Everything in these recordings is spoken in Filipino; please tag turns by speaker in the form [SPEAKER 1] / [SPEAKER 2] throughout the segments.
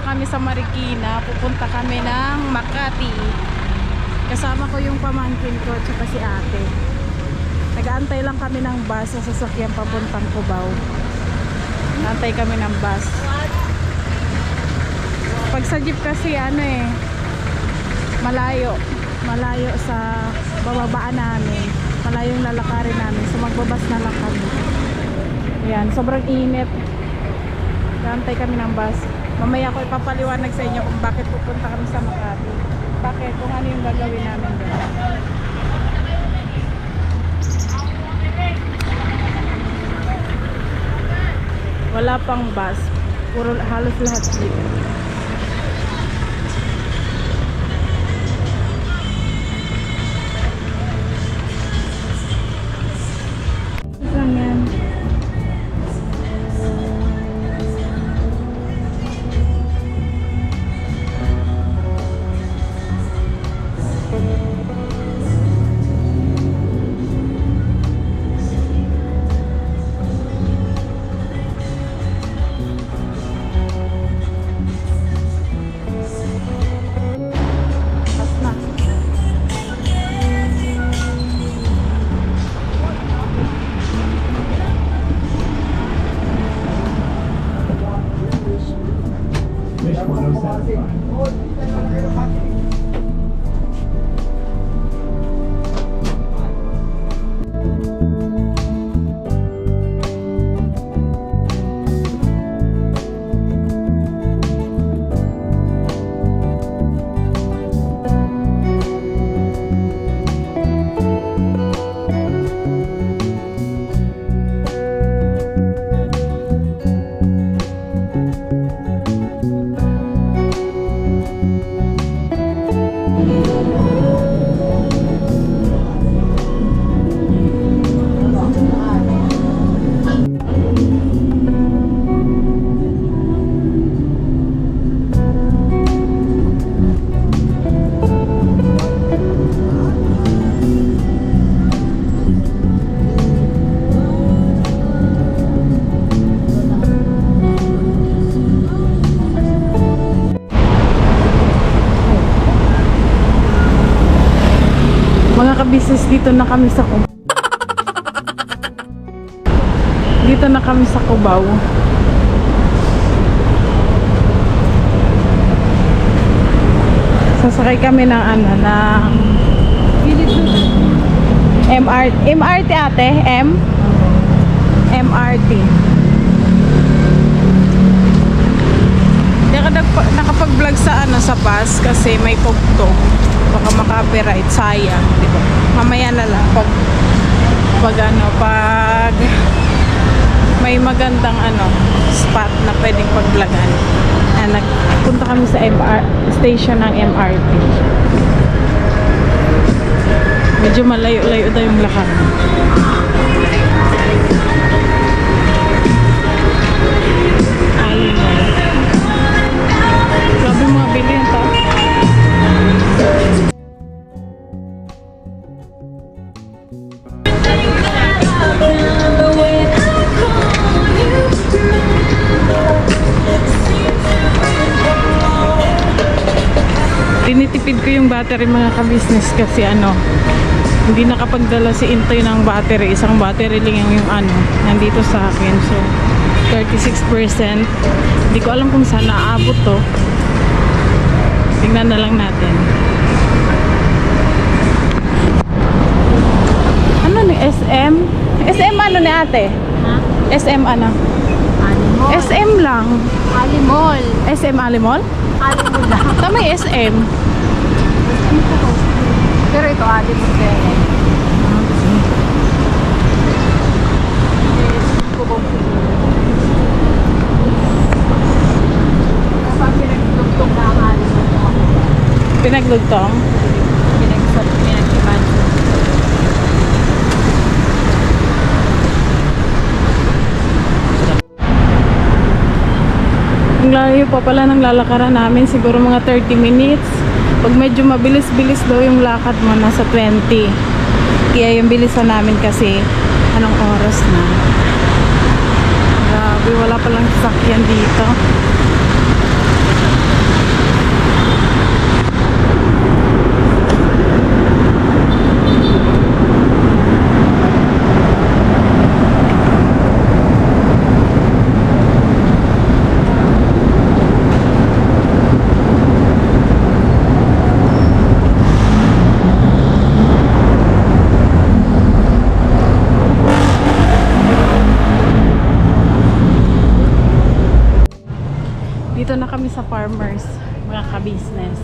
[SPEAKER 1] kami sa Marikina. Pupunta kami ng Makati. Kasama ko yung pamangkin ko at saka si ate. Nag-aantay lang kami ng bus sa sasakyan papuntang Cubao. Nantay kami ng bus. Pag sa jeep kasi malayo sa bababaan namin, malayo yung lalakarin namin, so magbabas na lang kami. Ayan, sobrang init. Nantay kami ng bus. Mamaya ko ipapaliwanag sa inyo kung bakit pupunta kami sa Makati, bakit, kung ano yung gagawin namin doon. Wala pang bus, puro halos lahat jeep. Mga ka-business, dito na kami sa Cubao. Dito na kami sa Cubao. Sasakay kami ng MRT ate, MRT. Hindi ako nakapag-vlog sa bus kasi may pugtong. Baka maka-copyright, sayang, di ba? Mamaya na lang pag may magandang spot na pwedeng pag-vlogan. Nagpunta kami sa station ng MRT. Medyo malayo-layo daw yung lakad. Grabe mga bilhin ta. Tinitipid ko yung battery mga ka-business kasi hindi nakapagdala si Intoy ng battery. Isang battery lang yung nandito sa akin. So 36%. Hindi ko alam kung saan naabot to. Tingnan na lang natin. Ano ni SM? SM ano ni ate? Ha? SM ano? Alimol. SM lang.
[SPEAKER 2] Alimol.
[SPEAKER 1] SM Alimol?
[SPEAKER 2] Alimol lang.
[SPEAKER 1] Tama yung SM.
[SPEAKER 2] Pero ito alimol din. Pinaglugtong na ang alimol.
[SPEAKER 1] Pinaglugtong?
[SPEAKER 2] Pinag-iman.
[SPEAKER 1] Ang layo pa pala ng lalakaran namin, siguro mga 30 minutes. Pag medyo mabilis-bilis daw yung lakad mo, nasa 20. Kaya yung bilisan namin kasi anong oras na. Grabe, wala palang sasakyan dito. customers, mga ka-business.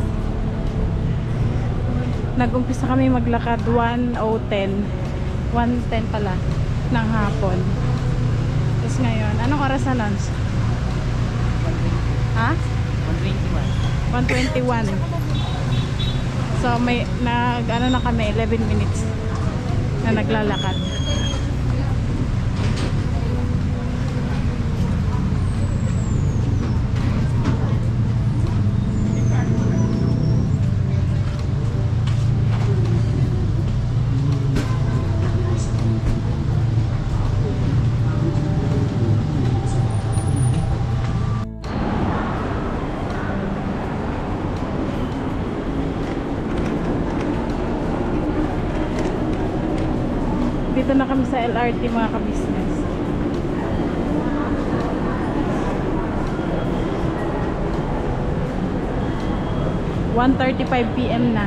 [SPEAKER 1] Nag-umpisa kami maglakad 1:10 pala ng hapon. Tapos ngayon, anong oras na lunch? Ha? 1:21. So may ano na kami 11 minutes na naglalakad. Dito na kami sa LRT mga ka-business. (1:35 PM) na.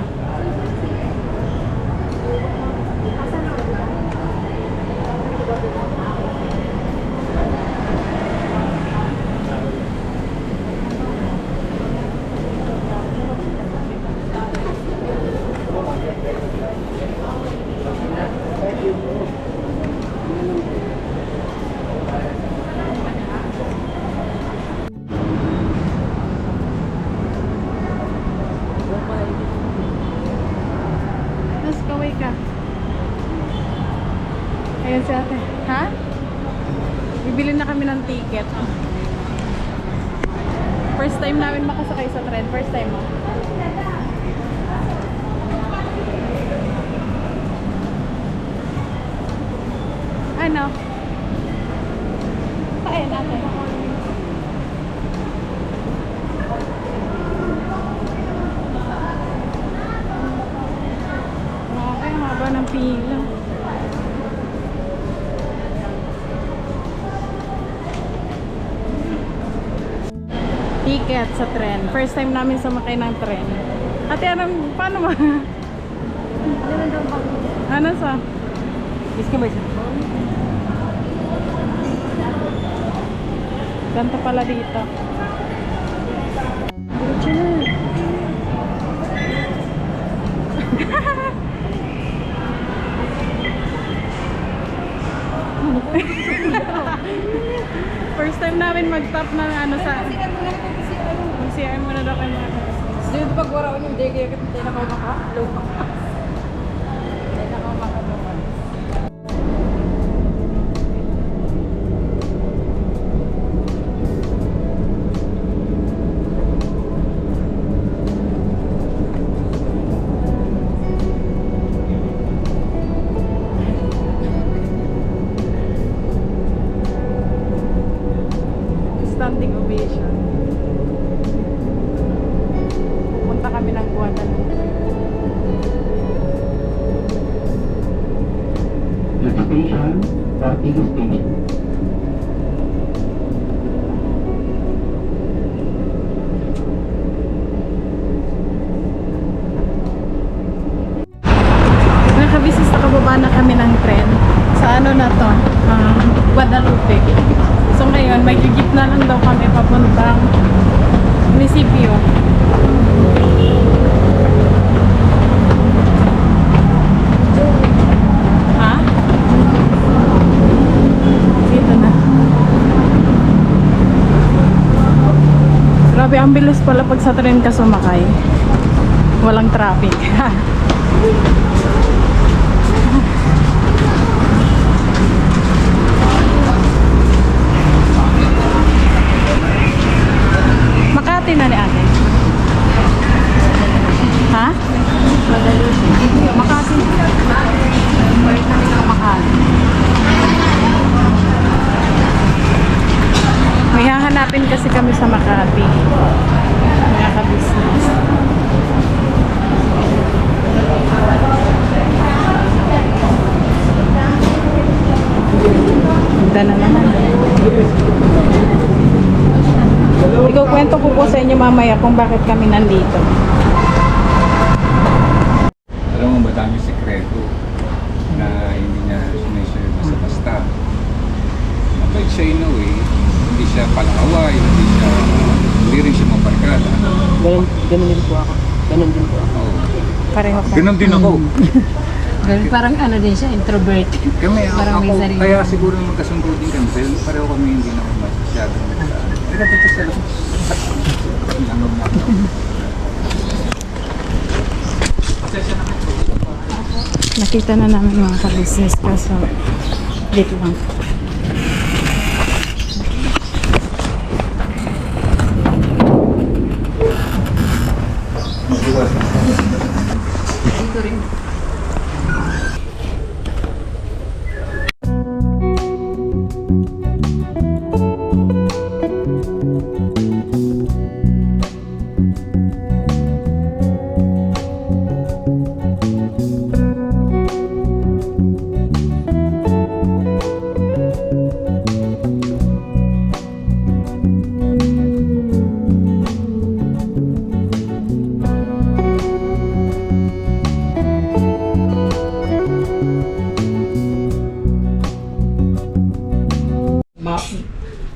[SPEAKER 1] Mas kaway ka. Ayan si ate. Ha? Bibili na kami ng ticket. First time namin makasakay sa tren. First time mo. Ano? Kain ate. Okay, haba ng pila. Ticket sa tren. First time namin sumakay ng tren. Ate, paano ba? Ano sa?
[SPEAKER 2] Iski mo isa.
[SPEAKER 1] Ganto pala dito. First time namin mag-top ng ano sa... Mag-CR muna daw kayo mga business.
[SPEAKER 2] Dito pag wala ko yung day kaya tayo na kayo makahalo. Tayo na kayo makahalo.
[SPEAKER 1] Standing ovation. Pupunta kami ng Guadalupe.
[SPEAKER 3] Next station, Pasig Station.
[SPEAKER 1] Nakabisis na kababa na kami ng tren. Sa ano na to? Guadalupe. So ngayon, mag-jeep na lang daw kami papuntang munisipyo. Ha? Dito na. Grabe, ang bilis pala pag sa tren ka sumakay. Walang traffic. Makati na ni ate. Ha?
[SPEAKER 2] Makati. Balik namin ako Makati.
[SPEAKER 1] May hahanapin kasi kami sa Makati. Mga ka-business. Ganda na naman. Ikaw kwento ko po sa inyo mamaya kung bakit kami nandito.
[SPEAKER 4] Alam mo, madami sekreto na hindi niya sinishare basta-basta. Mabait siya in a way, hindi siya palaway, hindi rin siya mabarkada.
[SPEAKER 2] Ganun din po ako. Ganun din po ako.
[SPEAKER 1] Pareho ka.
[SPEAKER 4] Ganun din ako.
[SPEAKER 2] Ganun, parang ano din siya, introvert.
[SPEAKER 4] Kami,
[SPEAKER 2] Parang may
[SPEAKER 4] ako,
[SPEAKER 2] sarili.
[SPEAKER 4] kaya siguro magkasundo din kami. Dahil pareho kami hindi na masyadong Teka, dito sa loob. Langog na ako.
[SPEAKER 1] Nakita na namin mga ka-business kaso dito lang.
[SPEAKER 2] Dito rin.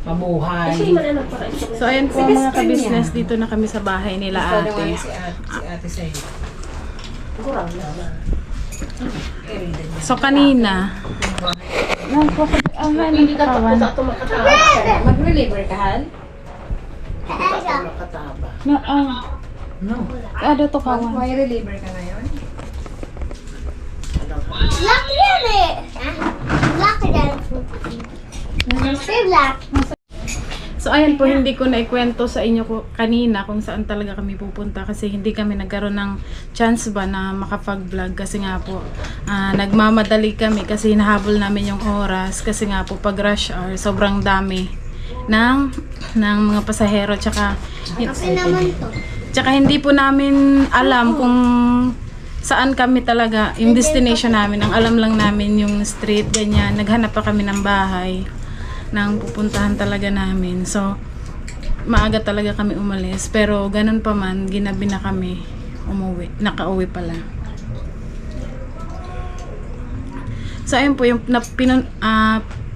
[SPEAKER 2] Mabuhay.
[SPEAKER 1] So ayan po mga ka-business, dito na kami sa bahay nila ate.
[SPEAKER 2] Si ate sa'yo.
[SPEAKER 1] So kanina,
[SPEAKER 2] Hindi ka tapos ato makataba. Mag-reliever ka, Han?
[SPEAKER 1] no,
[SPEAKER 2] No.
[SPEAKER 1] ano to kawan?
[SPEAKER 2] May reliever ka ngayon?
[SPEAKER 5] Laki yan eh. Laki yan. Black.
[SPEAKER 1] So ayan po, hindi ko naikwento sa inyo kanina kung saan talaga kami pupunta kasi hindi kami nagkaroon ng chance ba na makapag-vlog kasi nga po nagmamadali kami kasi hinahabol namin yung oras kasi nga po pag rush hour sobrang dami ng mga pasahero tsaka
[SPEAKER 5] Naman to.
[SPEAKER 1] hindi po namin alam kung saan kami talaga yung destination namin. Ang alam lang namin yung street ganyan. Naghanap pa kami ng bahay nang pupuntahan talaga namin. So, maaga talaga kami umalis. Pero, ganun pa man, ginabi na kami umuwi. Nakauwi pala. So, ayun po, yung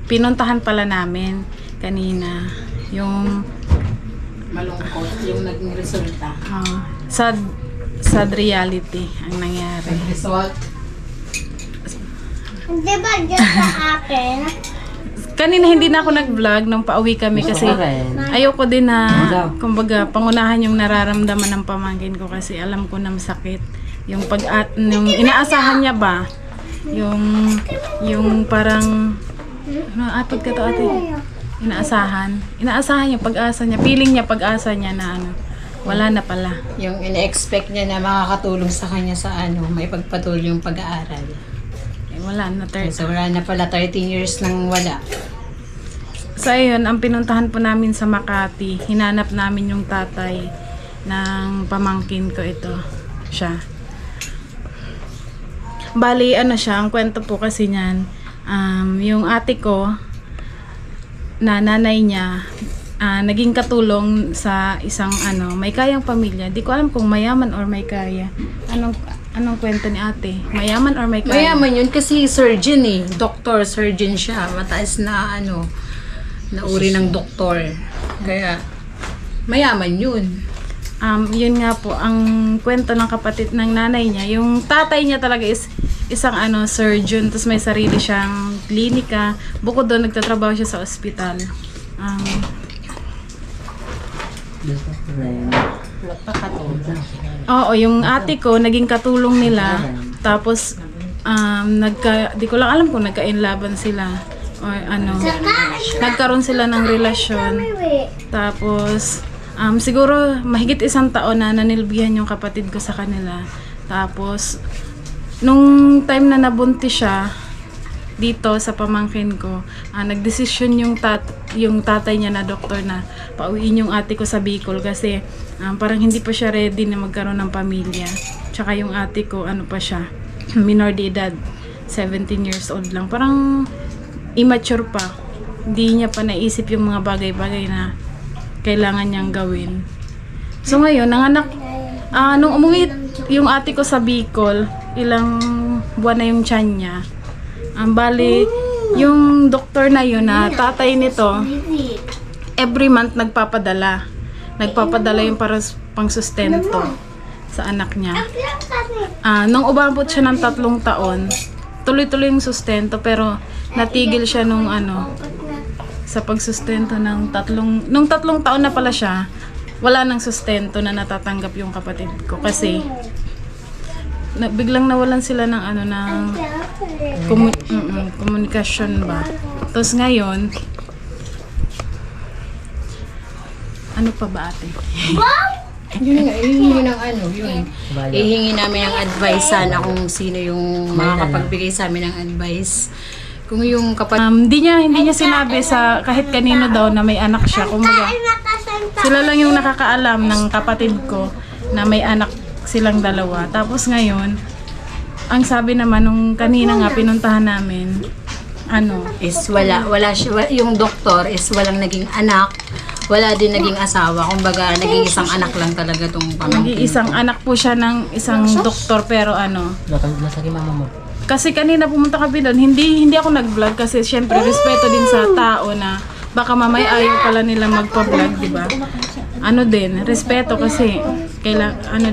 [SPEAKER 1] pinuntahan pala namin kanina. Yung
[SPEAKER 2] Malungkot yung naging resulta.
[SPEAKER 1] sad reality ang nangyari.
[SPEAKER 2] Result.
[SPEAKER 5] Hindi ba dyan sa akin?
[SPEAKER 1] Kanina hindi na ako nag-vlog nung pauwi kami kasi ayoko din na kumbaga pangunahan yung nararamdaman ng pamangkin ko kasi alam ko na masakit yung yung inaasahan niya ba yung parang apod ka to ate inaasahan yung pag-asa niya feeling niya pag-asa niya na wala na pala
[SPEAKER 2] Yung ina-expect niya na makakatulong sa kanya sa may pagpatuloy yung pag-aaral.
[SPEAKER 1] wala na
[SPEAKER 2] So wala na pala 13 years nang wala.
[SPEAKER 1] So ayun, ang pinuntahan po namin sa Makati, hinanap namin yung tatay ng pamangkin ko ito. Siya. Bali, siya, ang kwento po kasi niyan, yung ate ko, na nanay niya, naging katulong sa isang may kayang pamilya. Di ko alam kung mayaman or may kaya. Anong kwento ni ate? Mayaman or may kaya?
[SPEAKER 2] Mayaman yun kasi surgeon Doctor, surgeon siya. Mataas na na uri ng doktor. Kaya mayaman yun.
[SPEAKER 1] Yun nga po, ang kwento ng kapatid ng nanay niya, yung tatay niya talaga is isang surgeon, tapos may sarili siyang klinika. Bukod doon, nagtatrabaho siya sa ospital. Oo, yung ate ko, naging katulong nila. Tapos, di ko lang alam kung nagka-inlaban sila. O nagkaroon sila ng relasyon. Tapos, siguro mahigit 1 taon na nanilbihan yung kapatid ko sa kanila. Tapos, nung time na nabuntis siya, dito sa pamangkin ko, nagdesisyon yung tatay niya na doktor na pauwiin yung ate ko sa Bicol kasi parang hindi pa siya ready na magkaroon ng pamilya. Tsaka yung ate ko, pa siya, minor de edad, 17 years old lang. Parang immature pa. Hindi niya pa naisip yung mga bagay-bagay na kailangan niyang gawin. So ngayon, nanganak, nung umuwi yung ate ko sa Bicol, ilang buwan na yung tiyan niya. Bali, yung doktor na yun na tatay nito, every month nagpapadala. nagpapadala yung para pang sustento sa anak niya. Nung umabot siya ng 3 taon, tuloy-tuloy yung sustento pero natigil siya nung sa pagsustento ng 3 taon na pala siya, wala nang sustento na natatanggap yung kapatid ko kasi biglang nawalan sila ng komunikasyon ba. Tapos ngayon, ano pa ba ate?
[SPEAKER 2] Yun nga, ihingi ng yun. Ihingi namin ng advice sana kung sino yung makakapagbigay sa amin ng advice. Kung yung
[SPEAKER 1] hindi niya sinabi sa kahit kanino daw na may anak siya. Kumbaga, sila lang yung nakakaalam ng kapatid ko na may anak silang dalawa. Tapos ngayon, ang sabi naman nung kanina nga pinuntahan namin,
[SPEAKER 2] is wala siya, yung doktor is walang naging anak, wala din naging asawa. Kumbaga, naging isang anak lang talaga tong pamangkin.
[SPEAKER 1] nag-iisang anak po siya ng isang doktor pero
[SPEAKER 6] Nasagi mama mo.
[SPEAKER 1] kasi kanina pumunta kami doon, hindi ako nag-vlog kasi syempre respeto din sa tao na baka mamaya ayaw pala nila magpa-vlog, di ba? Din, respeto kasi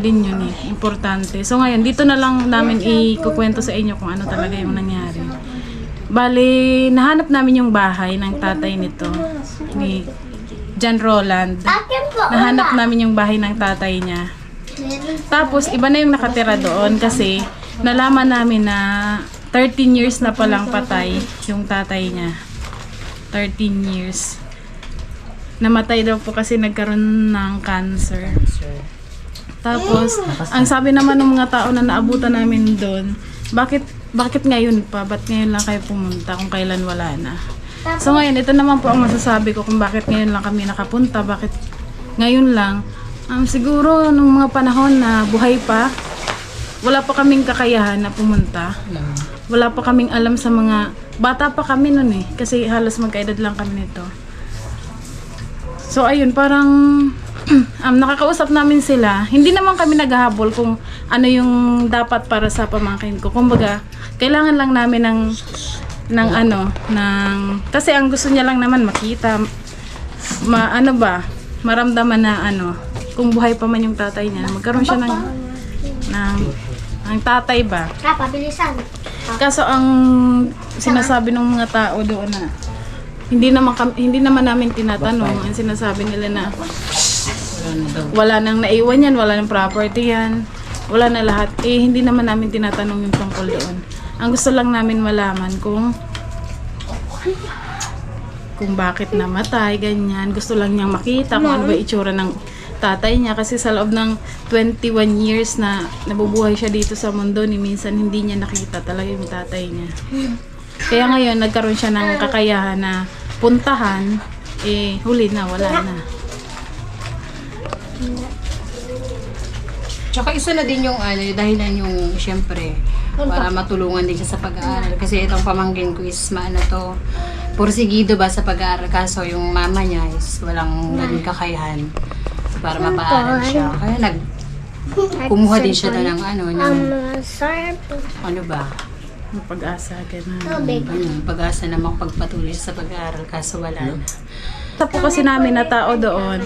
[SPEAKER 1] din yun importante. So ngayon, dito na lang namin ikukwento sa inyo kung ano talaga yung nangyari. Bali, nahanap namin yung bahay ng tatay nito, ni John Roland. Nahanap namin yung bahay ng tatay niya. Tapos, iba na yung nakatira doon kasi nalaman namin na 13 years na palang patay yung tatay niya. 13 years. Namatay daw po kasi nagkaroon ng cancer. Tapos, ang sabi naman ng mga tao na naabutan namin doon, bakit ngayon pa? Ba't ngayon lang kayo pumunta kung kailan wala na? So ngayon, ito naman po ang masasabi ko kung bakit ngayon lang kami nakapunta, bakit ngayon lang. Siguro nung mga panahon na buhay pa, wala pa kaming kakayahan na pumunta. Wala pa kaming alam sa mga, bata pa kami nun kasi halos magkaedad lang kami nito. So ayun, parang nakakausap namin sila. Hindi naman kami naghahabol kung ano yung dapat para sa pamangkin ko. Kumbaga, kailangan lang namin kasi ang gusto niya lang naman makita, maramdaman na kung buhay pa man yung tatay niya, magkaroon siya ng tatay ba.
[SPEAKER 5] Pabilisan.
[SPEAKER 1] Kaso ang sinasabi ng mga tao doon na hindi naman namin tinatanong, ang sinasabi nila na wala nang naiwan yan, wala nang property yan, wala na lahat. Hindi naman namin tinatanong yung tungkol doon. Ang gusto lang namin malaman kung bakit namatay, ganyan. Gusto lang niyang makita kung ano ba itsura ng tatay niya. Kasi sa loob ng 21 years na nabubuhay siya dito sa mundo, minsan hindi niya nakita talaga yung tatay niya. Kaya ngayon, nagkaroon siya ng kakayahan na puntahan, huli na, wala na.
[SPEAKER 2] Tsaka isa na din yung dahilan yung syempre para matulungan din siya sa pag-aaral kasi itong pamangkin ko is porsigido ba sa pag-aaral kaso yung mama niya is walang naging kakayahan para mapaaral siya kaya kumuha din siya ng
[SPEAKER 1] Pag-asa, ganun.
[SPEAKER 2] Pag-asa na makapagpatuloy sa pag-aaral kaso wala na.
[SPEAKER 1] Sa po kasi namin na tao doon,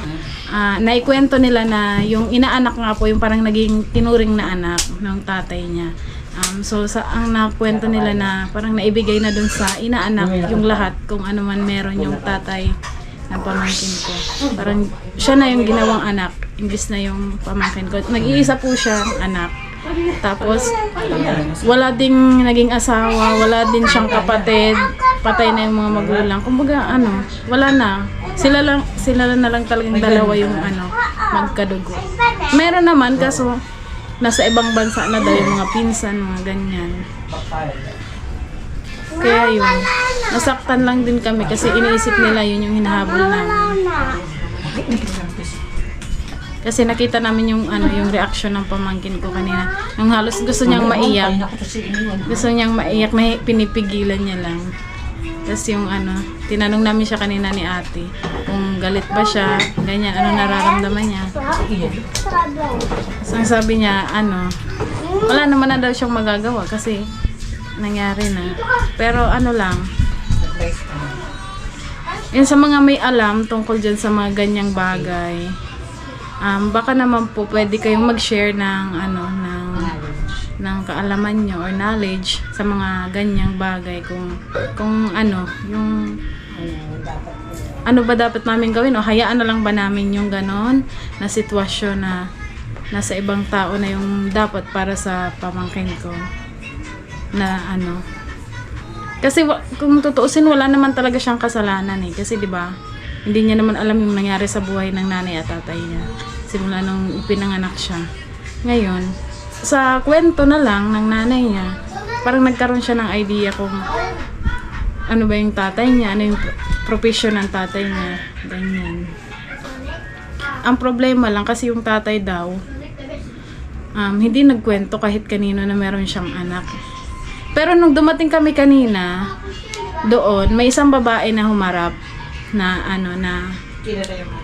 [SPEAKER 1] naikwento nila na yung inaanak nga po, yung parang naging tinuring na anak ng tatay niya. So ang nakwento nila na parang naibigay na dun sa inaanak yung lahat kung ano man meron yung tatay ng pamangkin ko. Parang siya na yung ginawang anak, imbis na yung pamangkin ko. Nag-iisa po siya anak. Tapos wala ding naging asawa, wala din siyang kapatid, patay na yung mga magulang. Kumbaga wala na. Sila na lang talagang dalawa yung magkadugo. Meron naman kaso nasa ibang bansa na daw yung mga pinsan, mga ganyan. Kaya yun, nasaktan lang din kami kasi iniisip nila yun yung hinahabol namin. Kasi nakita namin yung yung reaksyon ng pamangkin ko kanina. Nung halos gusto niyang maiyak. May pinipigilan niya lang. Tapos yung tinanong namin siya kanina ni ate kung galit ba siya, ganyan, ano nararamdaman niya. So, ang sabi niya, wala naman na daw siyang magagawa kasi nangyari na. Pero lang, yun sa mga may alam tungkol dyan sa mga ganyang bagay, baka naman po pwede kayong mag-share ng ng kaalaman nyo or knowledge sa mga ganyang bagay kung yung ano ba dapat namin gawin o hayaan na lang ba namin yung ganon na sitwasyon na nasa ibang tao na yung dapat para sa pamangkin ko na kasi kung tutuusin wala naman talaga siyang kasalanan kasi di ba hindi niya naman alam yung nangyari sa buhay ng nanay at tatay niya simula nung ipinanganak siya. Ngayon sa kwento na lang ng nanay niya parang nagkaroon siya ng idea kung ano ba yung tatay niya, ano yung profession ng tatay niya, ganyan. Ang problema lang kasi yung tatay daw hindi nagkwento kahit kanino na meron siyang anak. Pero nung dumating kami kanina doon, may isang babae na humarap na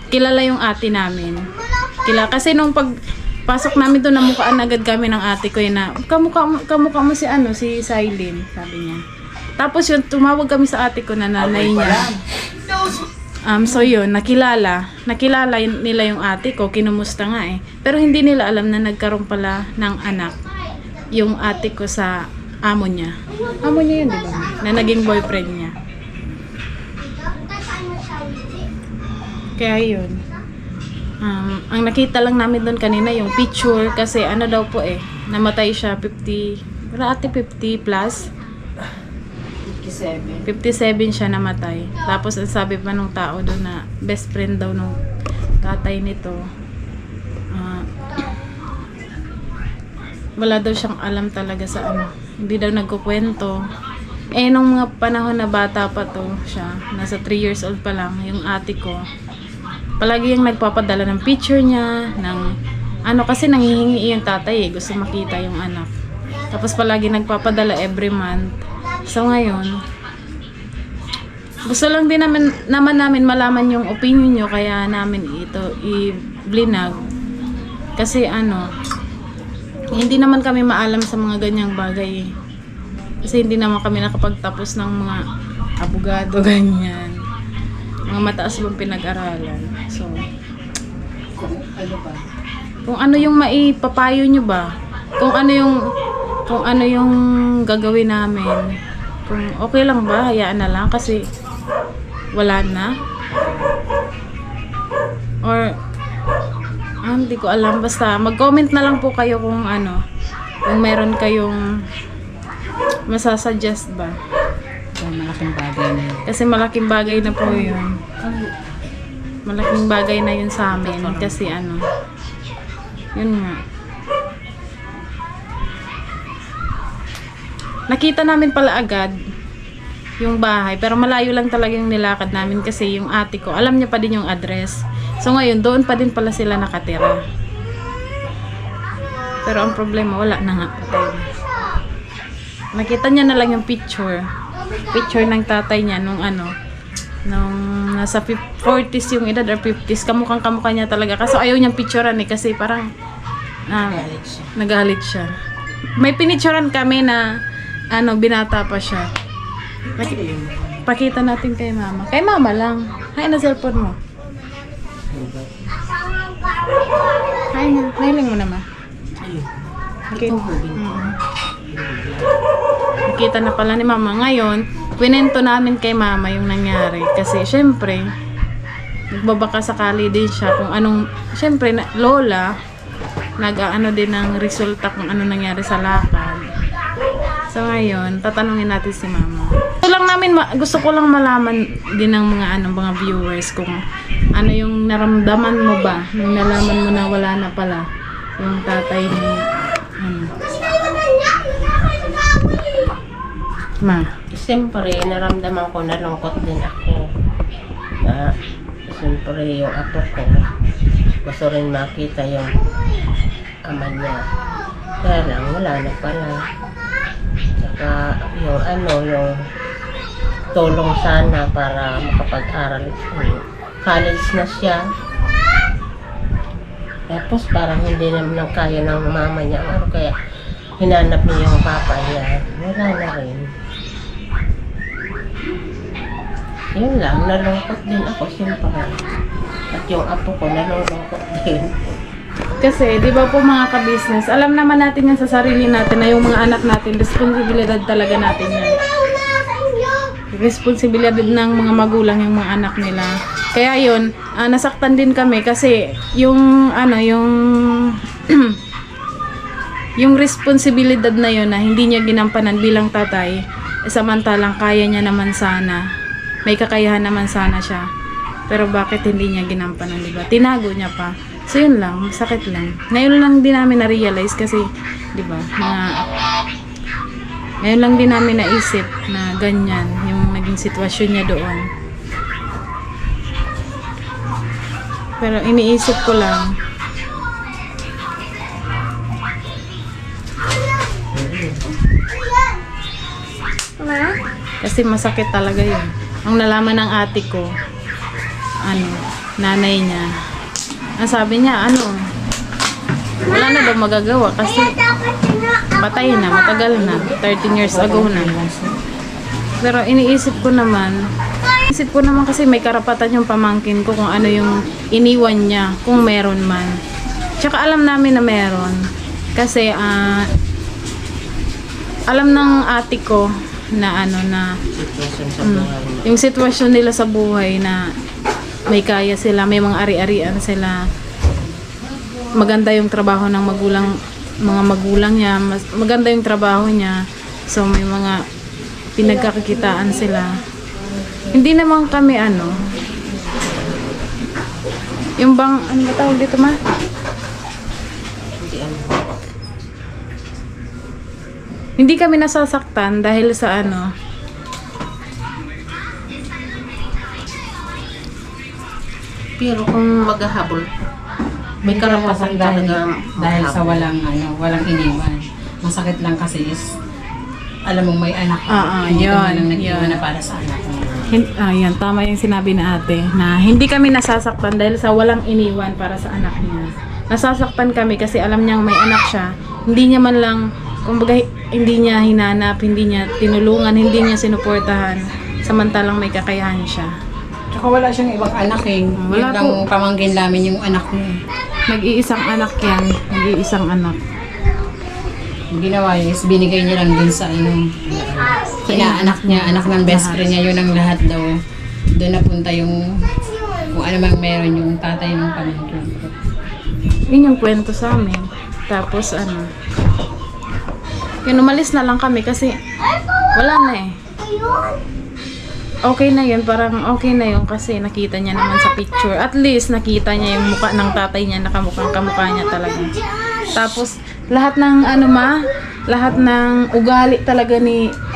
[SPEAKER 1] kilala yung ate namin. Kasi nung pagpasok namin doon, namukaan agad kami ng ate ko na kamukha mo si si Silene, sabi niya. Tapos yun, tumawag kami sa ate ko na nanay niya. So yun, nakilala nila yung ate ko, kinumusta nga Pero hindi nila alam na nagkaroon pala ng anak yung ate ko sa amo niya. Amo niya yun, di ba? Na naging boyfriend niya. Kaya yun. Ang nakita lang namin doon kanina yung picture kasi daw po namatay siya 50 plus. 57 siya namatay. Tapos ang sabi pa nung tao doon na best friend daw nung tatay nito. Wala daw siyang alam talaga sa Hindi daw nagkukwento. Nung mga panahon na bata pa to siya, nasa 3 years old pa lang, yung ate ko, palagi yung nagpapadala ng picture niya, kasi nangihingi yung tatay gusto makita yung anak. Tapos palagi nagpapadala every month. So ngayon, gusto lang din naman namin malaman yung opinion nyo, kaya namin ito i-blinag. Kasi hindi naman kami maalam sa mga ganyang bagay Kasi hindi naman kami nakapagtapos ng mga abogado, ganyan. Mga mataas bang pinag-aralan. So, kung ano yung maipapayo nyo ba? Kung ano yung gagawin namin. Kung okay lang ba, hayaan na lang kasi wala na. Or hindi ko alam, basta mag-comment na lang po kayo kung kung meron kayong masasuggest ba.
[SPEAKER 6] Malaking bagay na yun.
[SPEAKER 1] Kasi malaking bagay na po yun. Malaking bagay na yun sa amin. Kasi yun nga. Nakita namin pala agad yung bahay. Pero malayo lang talaga yung nilakad namin kasi yung ate ko, alam niya pa din yung address. So ngayon, doon pa din pala sila nakatira. Pero ang problema, wala na nga. Nakita niya na lang yung picture ng tatay niya nung nasa 40s yung edad or 50s, kamukha niya talaga. Kaso ayaw niyang picturean kasi parang nagalit siya. May pinicturean kami na binata pa siya. Pakita natin kay mama. Kay mama lang. Hay na cellphone mo. Hay na. Nailing mo na ma. Okay. Nakita na pala ni mama. Ngayon, kwento namin kay mama yung nangyari. Kasi syempre, nagbabaka sakali din siya kung syempre, lola, din ng resulta kung ano nangyari sa lakad. So ngayon, tatanungin natin si mama. Gusto ko lang malaman din ng mga viewers kung ano yung naramdaman mo ba nung nalaman mo na wala na pala yung tatay ni Ma.
[SPEAKER 6] Siyempre, naramdaman ko, nalungkot din ako. Na, siyempre, yung apo ko, gusto rin makita yung ama niya. Kaya lang, wala na pala. Saka, yung tulong sana para makapag-aral. College na siya. Tapos, parang hindi naman kaya ng mama niya. Kaya, hinanap niya yung papa niya. Wala na rin. Yun lang, nalungkot din ako siyempre. At yung apo ko nalulungkot din.
[SPEAKER 1] Kasi, di ba po mga ka-business, alam naman natin yan sa sarili natin na yung mga anak natin, responsibilidad talaga natin yan. Responsibilidad ng mga magulang yung mga anak nila. Kaya yun, nasaktan din kami kasi yung yung responsibilidad na yun na hindi niya ginampanan bilang tatay, samantalang kaya niya naman sana. May kakayahan naman sana siya. Pero bakit hindi niya ginampanan, di ba? Tinago niya pa. So yun lang, masakit lang. Ngayon lang din namin na-realize kasi, di ba, ngayon lang din namin naisip na ganyan yung naging sitwasyon niya doon. Pero iniisip ko lang, kasi masakit talaga yun. Ang nalaman ng ate ko, nanay niya, ang sabi niya, wala na daw magagawa kasi patay na, matagal na, 13 years ago na. Pero iniisip ko naman kasi may karapatan yung pamangkin ko kung ano yung iniwan niya, kung meron man. Tsaka alam namin na meron. Kasi, alam ng ate ko na yung sitwasyon nila sa buhay na may kaya sila, may mga ari-arian sila. Maganda yung trabaho ng mga magulang niya, maganda yung trabaho niya. So may mga pinagkakakitaan sila. Hindi naman kami yung bang, ano ba tawag dito ma? Hindi kami nasasaktan dahil sa
[SPEAKER 6] Pero kung maghahabol, may karapatan talaga
[SPEAKER 2] dahil sa walang iniwan. Masakit lang kasi is alam mong may anak ka. Hindi ka man lang nag-iwan na para sa anak mo.
[SPEAKER 1] Yan, tama yung sinabi na ate na hindi kami nasasaktan dahil sa walang iniwan para sa anak niya. Nasasaktan kami kasi alam niyang may anak siya. Hindi niya man lang, kumbaga hindi niya hinanap, hindi niya tinulungan, hindi niya sinuportahan. Samantalang may kakayahan siya.
[SPEAKER 2] Tsaka wala siyang ibang anak eh.
[SPEAKER 1] Wala
[SPEAKER 2] Yung pamangkin namin yung anak niya.
[SPEAKER 1] Nag-iisang anak yan. Nag-iisang anak.
[SPEAKER 2] Yung ginawa niya is binigay niya lang dun sa inaanak niya, anak ng best friend niya, yun ang lahat daw. Doon napunta yung kung ano mang meron yung tatay ng pamangkin.
[SPEAKER 1] Yun yung kwento sa amin. Tapos yun, umalis na lang kami kasi wala na eh. Okay na yun, parang okay na yun kasi nakita niya naman sa picture. At least nakita niya yung mukha ng tatay niya, kamukha niya talaga. Tapos lahat ng lahat ng ugali talaga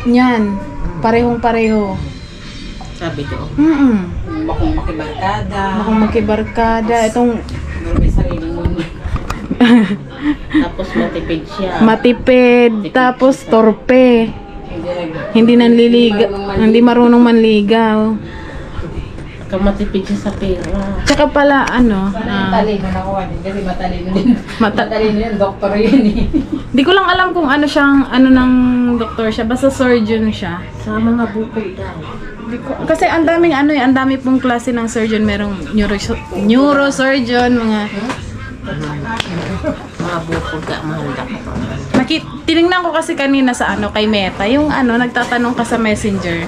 [SPEAKER 1] niyan, parehong-pareho.
[SPEAKER 6] sabi ko.
[SPEAKER 2] Bakong makibarkada.
[SPEAKER 1] Bakong makibarkada. Itong
[SPEAKER 2] may sarili mo.
[SPEAKER 6] Tapos matipid siya.
[SPEAKER 1] matipid, tapos torpe. Hindi nanliligaw, hindi marunong manligaw.
[SPEAKER 6] Saka matipid siya sa pera.
[SPEAKER 1] Tsaka pala
[SPEAKER 2] Matalino na ko din kasi matalino din. Matalino yun, doktor yun eh.
[SPEAKER 1] di ko lang alam kung ng doktor siya, basta surgeon siya.
[SPEAKER 6] Sa mga bukod daw.
[SPEAKER 1] Kasi ang daming ang dami pong klase ng surgeon, merong neurosurgeon, mga
[SPEAKER 6] bukod ka, mahanda ko.
[SPEAKER 1] tinignan ko kasi kanina sa kay Meta, yung nagtatanong ka sa messenger.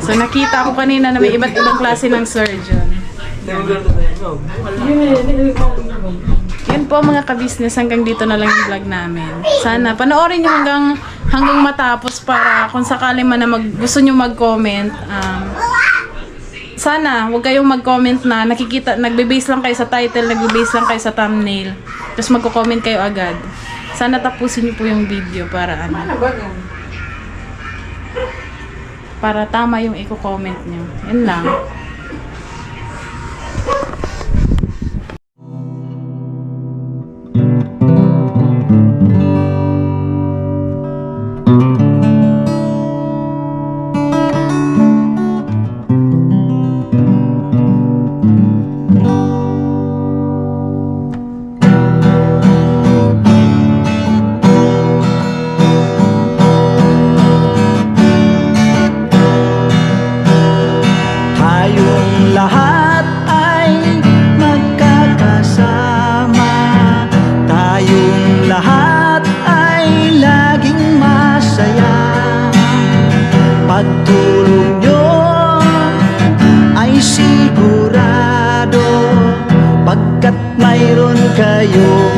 [SPEAKER 1] So nakita ko kanina na may iba't ibang klase ng surgeon. Yun po mga ka-business, hanggang dito na lang yung vlog namin. Sana panoorin nyo hanggang matapos para kung sakali man na gusto nyo mag-comment. Sana huwag kayong mag-comment na nagbe-base lang kayo sa title, nagbe-base lang kayo sa thumbnail. Tapos magko-comment kayo agad. Sana tapusin niyo po yung video para para tama yung i-comment niyo. Yun lang.
[SPEAKER 7] Tayong lahat ay magkakasama sa'yo.